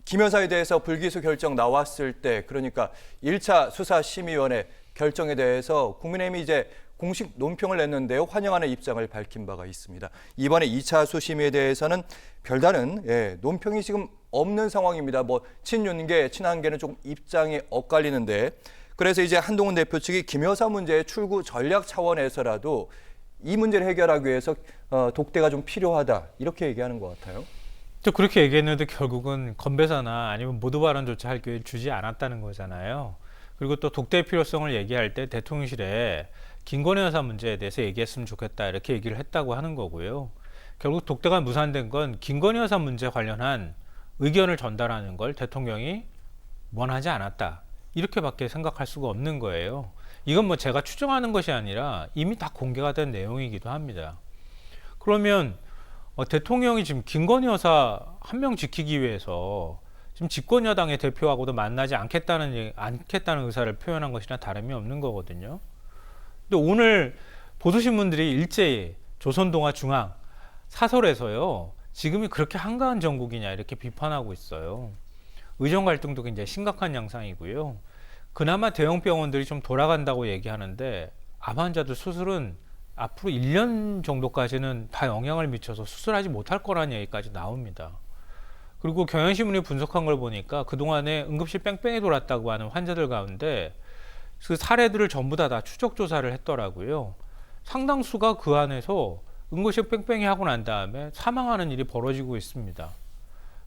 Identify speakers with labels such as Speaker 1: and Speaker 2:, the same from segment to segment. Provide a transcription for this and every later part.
Speaker 1: 김 여사에 대해서 불기소 결정 나왔을 때, 그러니까 1차 수사심의위원회 결정에 대해서 국민의힘이 이제 공식 논평을 냈는데요. 환영하는 입장을 밝힌 바가 있습니다. 이번에 2차 수심위에 대해서는 별다른 논평이 지금 없는 상황입니다. 뭐 친윤계, 친한계는 조금 입장이 엇갈리는데, 그래서 이제 한동훈 대표 측이 김 여사 문제의 출구 전략 차원에서라도 이 문제를 해결하기 위해서 독대가 좀 필요하다, 이렇게 얘기하는 것 같아요.
Speaker 2: 또 그렇게 얘기했는데 결국은 건배사나 아니면 모두 발언조차 할 기회를 주지 않았다는 거잖아요. 그리고 또 독대 필요성을 얘기할 때 대통령실에 김건희 여사 문제에 대해서 얘기했으면 좋겠다, 이렇게 얘기를 했다고 하는 거고요. 결국 독대가 무산된 건 김건희 여사 문제 관련한 의견을 전달하는 걸 대통령이 원하지 않았다, 이렇게밖에 생각할 수가 없는 거예요. 이건 뭐 제가 추정하는 것이 아니라 이미 다 공개가 된 내용이기도 합니다. 그러면 대통령이 지금 김건희 여사 한 명 지키기 위해서 지금 집권여당의 대표하고도 만나지 않겠다는 의사를 표현한 것이나 다름이 없는 거거든요. 근데 오늘 보수신문들이 일제히 조선동아중앙 사설에서요, 지금이 그렇게 한가한 정국이냐, 이렇게 비판하고 있어요. 의정 갈등도 굉장히 심각한 양상이고요. 그나마 대형 병원들이 좀 돌아간다고 얘기하는데 암 환자들 수술은 앞으로 1년 정도까지는 다 영향을 미쳐서 수술하지 못할 거라는 얘기까지 나옵니다. 그리고 경향신문이 분석한 걸 보니까 그동안에 응급실 뺑뺑이 돌았다고 하는 환자들 가운데 그 사례들을 전부 다 추적 조사를 했더라고요. 상당수가 그 안에서 응급실 뺑뺑이 하고 난 다음에 사망하는 일이 벌어지고 있습니다.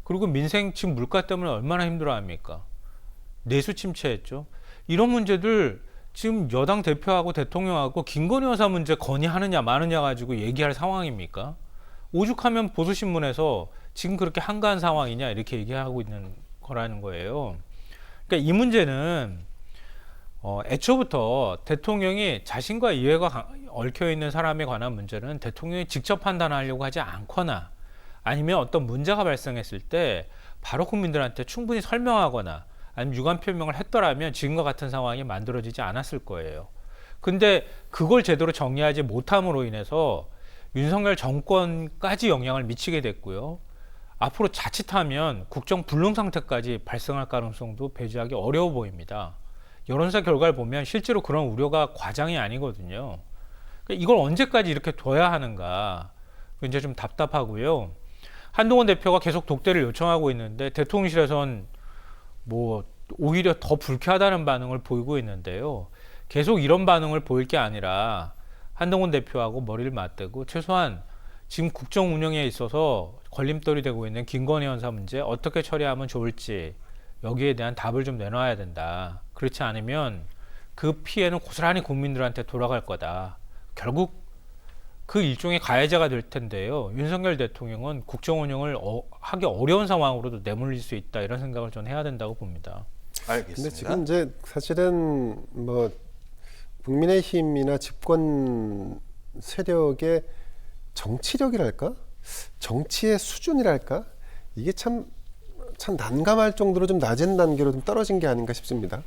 Speaker 2: 그리고 민생 지금 물가 때문에 얼마나 힘들어합니까? 내수 침체했죠. 이런 문제들 지금 여당 대표하고 대통령하고 김건희 여사 문제 건의하느냐 마느냐 가지고 얘기할 상황입니까? 오죽하면 보수신문에서 지금 그렇게 한가한 상황이냐, 이렇게 얘기하고 있는 거라는 거예요. 그러니까 이 문제는 애초부터 대통령이 자신과 이해가 얽혀있는 사람에 관한 문제는 대통령이 직접 판단하려고 하지 않거나, 아니면 어떤 문제가 발생했을 때 바로 국민들한테 충분히 설명하거나 아니면 유감 표명을 했더라면 지금과 같은 상황이 만들어지지 않았을 거예요. 근데 그걸 제대로 정리하지 못함으로 인해서 윤석열 정권까지 영향을 미치게 됐고요. 앞으로 자칫하면 국정 불능 상태까지 발생할 가능성도 배제하기 어려워 보입니다. 여론조사 결과를 보면 실제로 그런 우려가 과장이 아니거든요. 그러니까 이걸 언제까지 이렇게 둬야 하는가, 이제 좀 답답하고요. 한동훈 대표가 계속 독대를 요청하고 있는데 대통령실에선 뭐 오히려 더 불쾌하다는 반응을 보이고 있는데요. 계속 이런 반응을 보일 게 아니라 한동훈 대표하고 머리를 맞대고 최소한 지금 국정 운영에 있어서 걸림돌이 되고 있는 김건희 여사 문제 어떻게 처리하면 좋을지, 여기에 대한 답을 좀 내놔야 된다. 그렇지 않으면 그 피해는 고스란히 국민들한테 돌아갈 거다. 결국 그 일종의 가해자가 될 텐데요. 윤석열 대통령은 국정 운영을 하기 어려운 상황으로도 내몰릴 수 있다, 이런 생각을 저는 해야 된다고 봅니다.
Speaker 1: 알겠습니다.
Speaker 3: 근데 지금 이제 사실은 뭐 국민의힘이나 집권 세력의 정치력이랄까, 정치의 수준이랄까, 이게 참 난감할 정도로 좀 낮은 단계로 좀 떨어진 게 아닌가 싶습니다.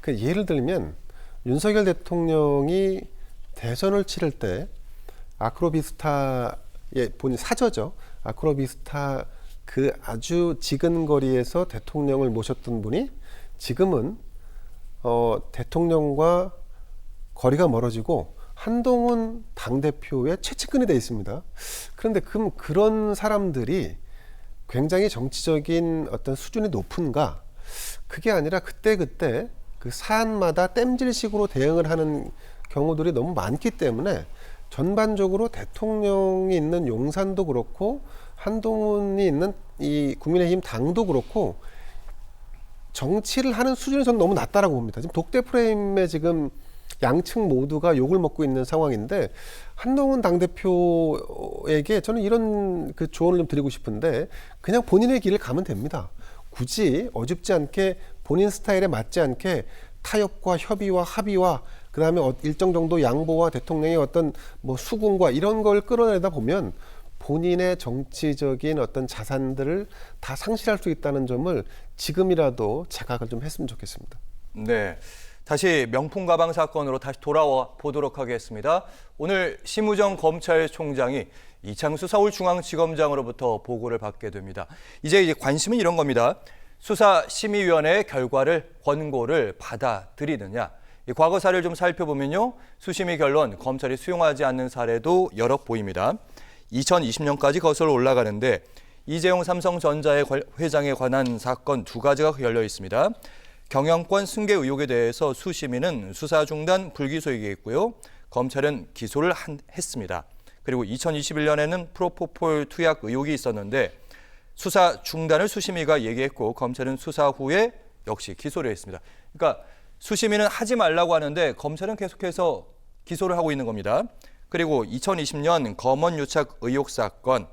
Speaker 3: 그 예를 들면 윤석열 대통령이 대선을 치를 때 아크로비스타의 본인 사저죠. 아크로비스타 그 아주 지근거리에서 대통령을 모셨던 분이 지금은 대통령과 거리가 멀어지고 한동훈 당대표의 최측근이 돼 있습니다. 그런데 그런 사람들이 굉장히 정치적인 어떤 수준이 높은가? 그게 아니라 그때그때 그 사안마다 땜질식으로 대응을 하는 경우들이 너무 많기 때문에 전반적으로 대통령이 있는 용산도 그렇고 한동훈이 있는 이 국민의힘 당도 그렇고 정치를 하는 수준이 저는 너무 낮다라고 봅니다. 지금 독대 프레임에 지금 양측 모두가 욕을 먹고 있는 상황인데, 한동훈 당대표에게 저는 이런 그 조언을 좀 드리고 싶은데, 그냥 본인의 길을 가면 됩니다. 굳이 어줍지 않게 본인 스타일에 맞지 않게 타협과 협의와 합의와 그다음에 일정 정도 양보와 대통령의 어떤 뭐 수긍과 이런 걸 끌어내다 보면 본인의 정치적인 어떤 자산들을 다 상실할 수 있다는 점을 지금이라도 자각을 좀 했으면 좋겠습니다.
Speaker 1: 네. 다시 명품 가방 사건으로 다시 돌아와 보도록 하겠습니다. 오늘 심우정 검찰총장이 이창수 서울중앙지검장으로부터 보고를 받게 됩니다. 이제 관심은 이런 겁니다. 수사심의위원회의 결과를 권고를 받아들이느냐. 이 과거 사례를 좀 살펴보면요. 수심위 결론 검찰이 수용하지 않는 사례도 여러 보입니다. 2020년까지 거슬러 올라가는데 이재용 삼성전자의 회장에 관한 사건 두 가지가 열려 있습니다. 경영권 승계 의혹에 대해서 수심위는 수사 중단 불기소 얘기했고요. 검찰은 기소를 했습니다. 그리고 2021년에는 프로포폴 투약 의혹이 있었는데 수사 중단을 수심위가 얘기했고 검찰은 수사 후에 역시 기소를 했습니다. 그러니까 수심위는 하지 말라고 하는데 검찰은 계속해서 기소를 하고 있는 겁니다. 그리고 2020년 검언 유착 의혹 사건,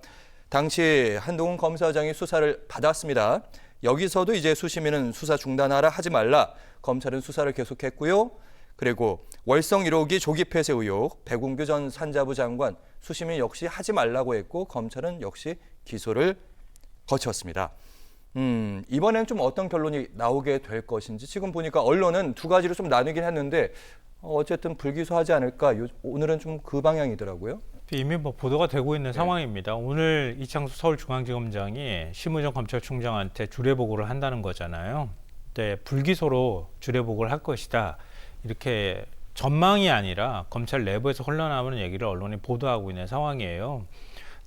Speaker 1: 당시 한동훈 검사장이 수사를 받았습니다. 여기서도 이제 수심위는 수사 중단하라 하지 말라, 검찰은 수사를 계속했고요. 그리고 월성 1호기 조기 폐쇄 의혹, 백운규 전 산자부 장관 수심위 역시 하지 말라고 했고 검찰은 역시 기소를 거쳤습니다. 이번엔 좀 어떤 결론이 나오게 될 것인지 지금 보니까 언론은 두 가지로 좀 나누긴 했는데 어쨌든 불기소하지 않을까 오늘은 좀 그 방향이더라고요.
Speaker 2: 이미 뭐 보도가 되고 있는 상황입니다. 오늘 이창수 서울중앙지검장이 심우정 검찰총장한테 주례 보고를 한다는 거잖아요. 네, 불기소로 주례 보고를 할 것이다. 이렇게 전망이 아니라 검찰 내부에서 흘러나오는 얘기를 언론이 보도하고 있는 상황이에요.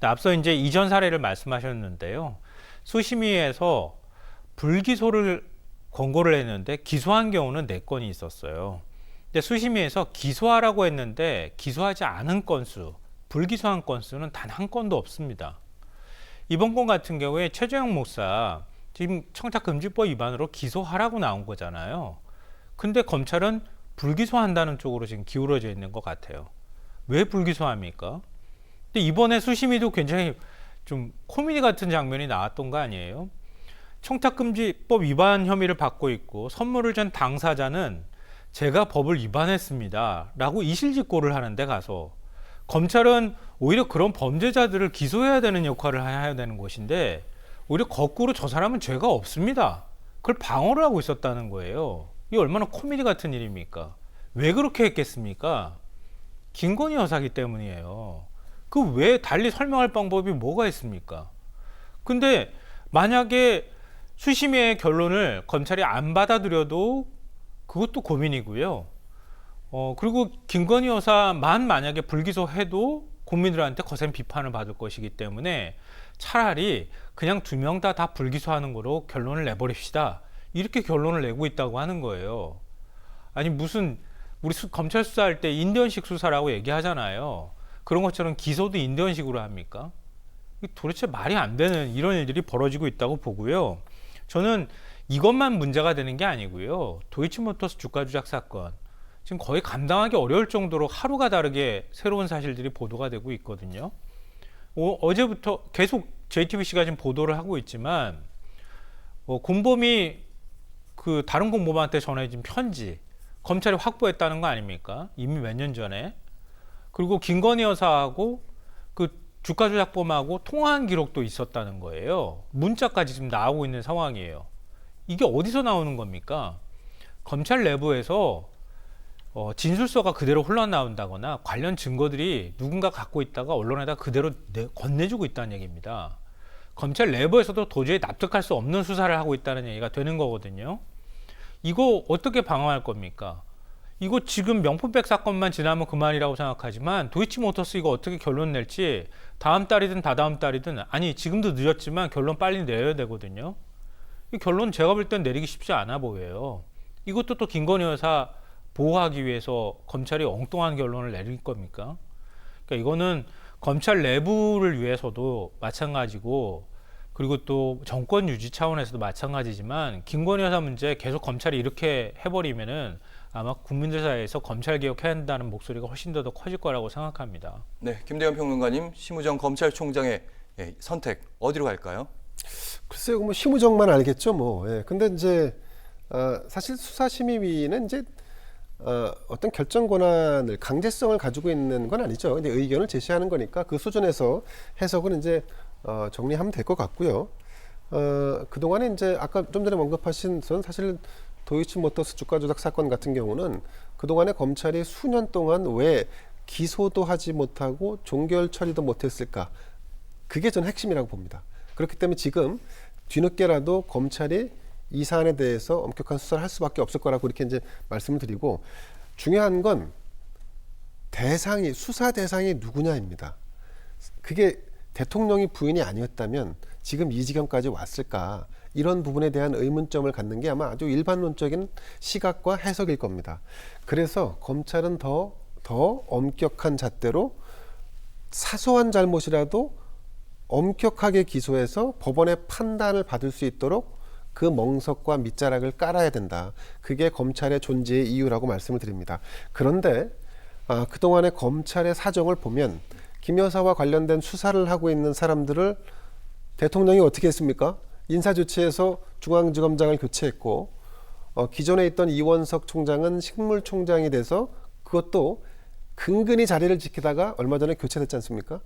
Speaker 2: 앞서 이제 이전 사례를 말씀하셨는데요. 수심위에서 불기소를 권고를 했는데 기소한 경우는 4건이 있었어요. 근데 수심위에서 기소하라고 했는데 기소하지 않은 건수, 불기소한 건수는 단 한 건도 없습니다. 이번 건 같은 경우에 최재형 목사 지금 청탁금지법 위반으로 기소하라고 나온 거잖아요. 근데 검찰은 불기소한다는 쪽으로 지금 기울어져 있는 것 같아요. 왜 불기소합니까? 근데 이번에 수심위도 굉장히 좀 코미디 같은 장면이 나왔던 거 아니에요? 청탁금지법 위반 혐의를 받고 있고 선물을 준 당사자는 제가 법을 위반했습니다 라고 이실직고를 하는데 가서 검찰은 오히려 그런 범죄자들을 기소해야 되는 역할을 해야 되는 것인데 오히려 거꾸로 저 사람은 죄가 없습니다. 그걸 방어를 하고 있었다는 거예요. 이게 얼마나 코미디 같은 일입니까? 왜 그렇게 했겠습니까? 김건희 여사기 때문이에요. 그 왜 달리 설명할 방법이 뭐가 있습니까? 근데 만약에 수심위의 결론을 검찰이 안 받아들여도 그것도 고민이고요. 그리고 김건희 여사만 만약에 불기소해도 국민들한테 거센 비판을 받을 것이기 때문에 차라리 그냥 2명 다 불기소하는 거로 결론을 내버립시다. 이렇게 결론을 내고 있다고 하는 거예요. 아니 무슨 우리 검찰 수사할 때 인디언식 수사라고 얘기하잖아요. 그런 것처럼 기소도 인디언식으로 합니까? 도대체 말이 안 되는 이런 일들이 벌어지고 있다고 보고요. 저는 이것만 문제가 되는 게 아니고요. 도이치모터스 주가 조작 사건 지금 거의 감당하기 어려울 정도로 하루가 다르게 새로운 사실들이 보도가 되고 있거든요. 어제부터 계속 JTBC가 지금 보도를 하고 있지만 공범이 그 다른 공범한테 전해진 편지 검찰이 확보했다는 거 아닙니까? 이미 몇 년 전에. 그리고 김건희 여사하고 그 주가 조작범하고 통화한 기록도 있었다는 거예요. 문자까지 지금 나오고 있는 상황이에요. 이게 어디서 나오는 겁니까? 검찰 내부에서 진술서가 그대로 흘러나온다거나 관련 증거들이 누군가 갖고 있다가 언론에다 그대로 건네주고 있다는 얘기입니다. 검찰 내부에서도 도저히 납득할 수 없는 수사를 하고 있다는 얘기가 되는 거거든요. 이거 어떻게 방어할 겁니까? 이거 지금 명품백 사건만 지나면 그만이라고 생각하지만 도이치모터스 이거 어떻게 결론 낼지 다음 달이든 다다음 달이든 아니 지금도 늦었지만 결론 빨리 내야 되거든요. 이 결론 제가 볼 땐 내리기 쉽지 않아 보여요. 이것도 또 김건희 여사 보호하기 위해서 검찰이 엉뚱한 결론을 내릴 겁니까? 그러니까 이거는 검찰 내부를 위해서도 마찬가지고 그리고 또 정권 유지 차원에서도 마찬가지지만 김건희 여사 문제 계속 검찰이 이렇게 해버리면은 아마 국민들 사이에서 검찰 개혁해야 한다는 목소리가 훨씬 더 커질 거라고 생각합니다.
Speaker 1: 네, 김대현 평론가님, 심우정 검찰총장의 선택 어디로 갈까요?
Speaker 3: 글쎄요, 뭐 심우정만 알겠죠, 뭐. 예. 근데 이제 사실 수사심의위는 이제 어떤 결정 권한을 강제성을 가지고 있는 건 아니죠. 근데 의견을 제시하는 거니까 그 수준에서 해석은 이제 정리하면 될 것 같고요. 그 동안에 이제 아까 좀 전에 언급하신 전 사실 도이치모터스 주가 조작 사건 같은 경우는 그 동안에 검찰이 수년 동안 왜 기소도 하지 못하고 종결 처리도 못했을까? 그게 저는 핵심이라고 봅니다. 그렇기 때문에 지금 뒤늦게라도 검찰이 이 사안에 대해서 엄격한 수사를 할 수밖에 없을 거라고 이렇게 이제 말씀을 드리고, 중요한 건 수사 대상이 누구냐입니다. 그게 대통령이 부인이 아니었다면 지금 이 지경까지 왔을까? 이런 부분에 대한 의문점을 갖는 게 아마 아주 일반론적인 시각과 해석일 겁니다. 그래서 검찰은 더 엄격한 잣대로 사소한 잘못이라도 엄격하게 기소해서 법원의 판단을 받을 수 있도록 그 멍석과 밑자락을 깔아야 된다. 그게 검찰의 존재의 이유라고 말씀을 드립니다. 그런데 그동안의 검찰의 사정을 보면 김 여사와 관련된 수사를 하고 있는 사람들을 대통령이 어떻게 했습니까? 인사조치해서 중앙지검장을 교체했고, 기존에 있던 이원석 총장은 식물총장이 돼서 그것도 근근히 자리를 지키다가 얼마 전에 교체됐지 않습니까?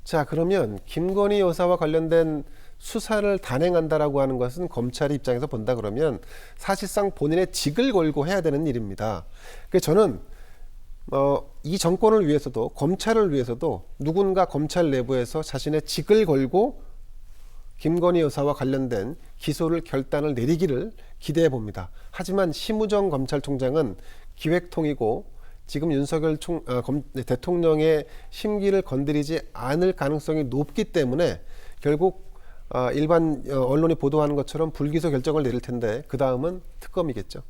Speaker 3: 자, 그러면 김건희 여사와 관련된 수사를 단행한다라고 하는 것은 검찰 입장에서 본다 그러면 사실상 본인의 직을 걸고 해야 되는 일입니다. 그래서 저는 이 정권을 위해서도, 검찰을 위해서도 누군가 검찰 내부에서 자신의 직을 걸고 김건희 여사와 관련된 기소를 결단을 내리기를 기대해 봅니다. 하지만 심우정 검찰총장은 기획통이고 지금 윤석열 대통령의 심기를 건드리지 않을 가능성이 높기 때문에 결국 일반 언론이 보도하는 것처럼 불기소 결정을 내릴 텐데 그 다음은 특검이겠죠.